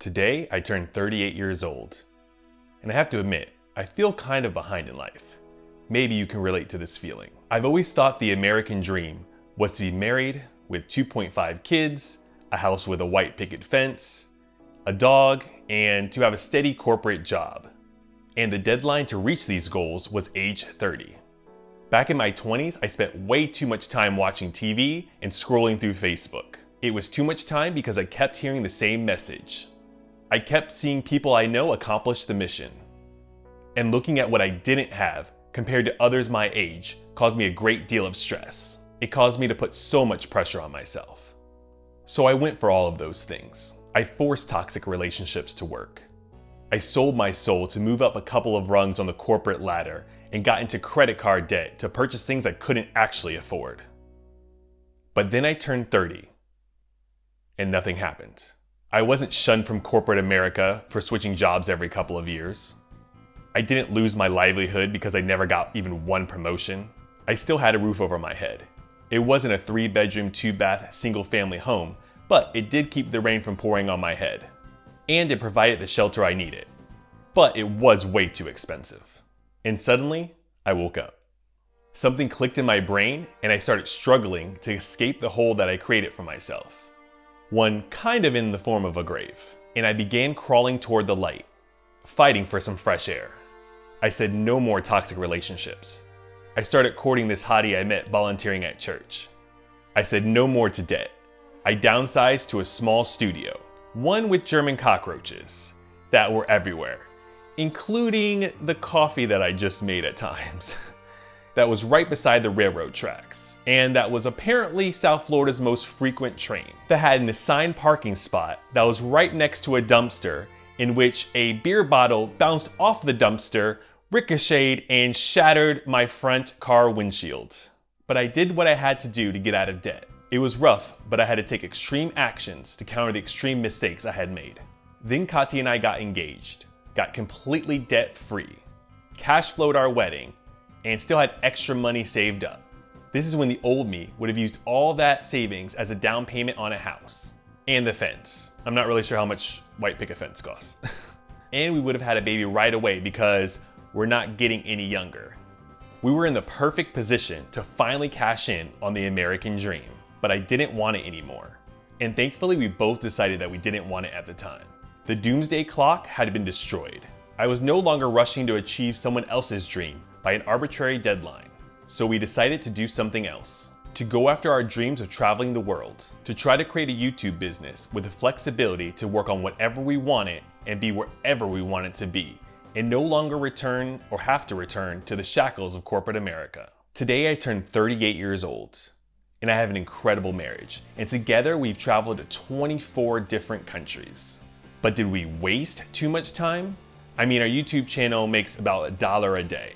Today, I turned 38 years old. And I have to admit, I feel kind of behind in life. Maybe you can relate to this feeling. I've always thought the American dream was to be married with 2.5 kids, a house with a white picket fence, a dog, and to have a steady corporate job. And the deadline to reach these goals was age 30. Back in my 20s, I spent way too much time watching TV and scrolling through Facebook. It was too much time because I kept hearing the same message. I kept seeing people I know accomplish the mission. And looking at what I didn't have compared to others my age caused me a great deal of stress. It caused me to put so much pressure on myself. So I went for all of those things. I forced toxic relationships to work. I sold my soul to move up a couple of rungs on the corporate ladder and got into credit card debt to purchase things I couldn't actually afford. But then I turned 30 and nothing happened. I wasn't shunned from corporate America for switching jobs every couple of years. I didn't lose my livelihood because I never got even one promotion. I still had a roof over my head. It wasn't a 3-bedroom, 2-bath, single-family home, but it did keep the rain from pouring on my head. And it provided the shelter I needed. But it was way too expensive. And suddenly, I woke up. Something clicked in my brain and I started struggling to escape the hole that I created for myself. One kind of in the form of a grave. And I began crawling toward the light, fighting for some fresh air. I said no more toxic relationships. I started courting this hottie I met volunteering at church. I said no more to debt. I downsized to a small studio, one with German cockroaches that were everywhere, including the coffee that I just made at times. That was right beside the railroad tracks, and that was apparently South Florida's most frequent train, that had an assigned parking spot that was right next to a dumpster in which a beer bottle bounced off the dumpster, ricocheted, and shattered my front car windshield. But I did what I had to do to get out of debt. It was rough, but I had to take extreme actions to counter the extreme mistakes I had made. Then Kati and I got engaged, got completely debt-free, cash flowed our wedding, and still had extra money saved up. This is when the old me would have used all that savings as a down payment on a house. And the fence. I'm not really sure how much white picket fence costs. And we would have had a baby right away because we're not getting any younger. We were in the perfect position to finally cash in on the American dream, but I didn't want it anymore. And thankfully we both decided that we didn't want it at the time. The doomsday clock had been destroyed. I was no longer rushing to achieve someone else's dream by an arbitrary deadline. So we decided to do something else. To go after our dreams of traveling the world. To try to create a YouTube business with the flexibility to work on whatever we wanted and be wherever we wanted to be. And no longer return or have to return to the shackles of corporate America. Today I turned 38 years old. And I have an incredible marriage. And together we've traveled to 24 different countries. But did we waste too much time? I mean, our YouTube channel makes about $1 a day.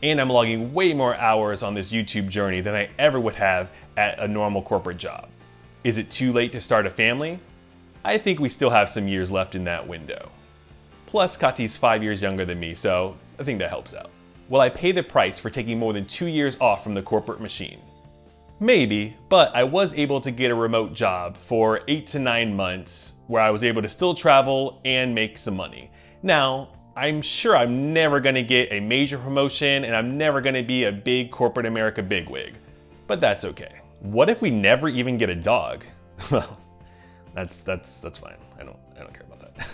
And I'm logging way more hours on this YouTube journey than I ever would have at a normal corporate job. Is it too late to start a family? I think we still have some years left in that window. Plus, Kati's 5 years younger than me, so I think that helps out. Will I pay the price for taking more than 2 years off from the corporate machine? Maybe, but I was able to get a remote job for 8 to 9 months where I was able to still travel and make some money. Now, I'm sure I'm never gonna get a major promotion and I'm never gonna be a big corporate America bigwig, but that's okay. What if we never even get a dog? Well, that's fine. I don't care about that.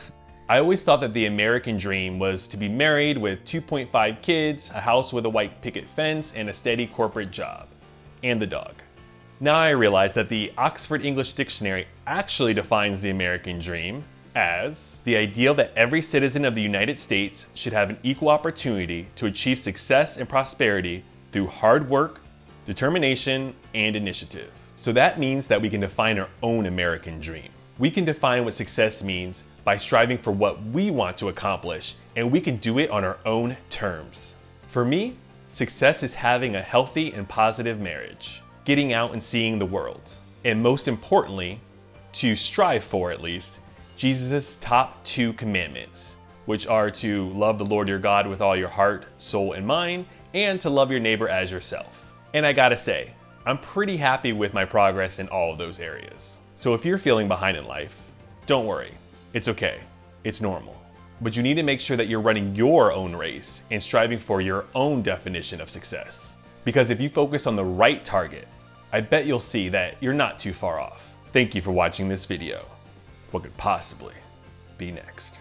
I always thought that the American dream was to be married with 2.5 kids, a house with a white picket fence, and a steady corporate job. And the dog. Now I realize that the Oxford English Dictionary actually defines the American dream as the ideal that every citizen of the United States should have an equal opportunity to achieve success and prosperity through hard work, determination, and initiative. So that means that we can define our own American dream. We can define what success means by striving for what we want to accomplish, and we can do it on our own terms. For me, success is having a healthy and positive marriage, getting out and seeing the world, and most importantly, to strive for at least, Jesus' top 2 commandments, which are to love the Lord your God with all your heart, soul, and mind, and to love your neighbor as yourself. And I gotta say, I'm pretty happy with my progress in all of those areas. So if you're feeling behind in life, don't worry, it's okay. It's normal. But you need to make sure that you're running your own race and striving for your own definition of success. Because if you focus on the right target, I bet you'll see that you're not too far off. Thank you for watching this video. What could possibly be next?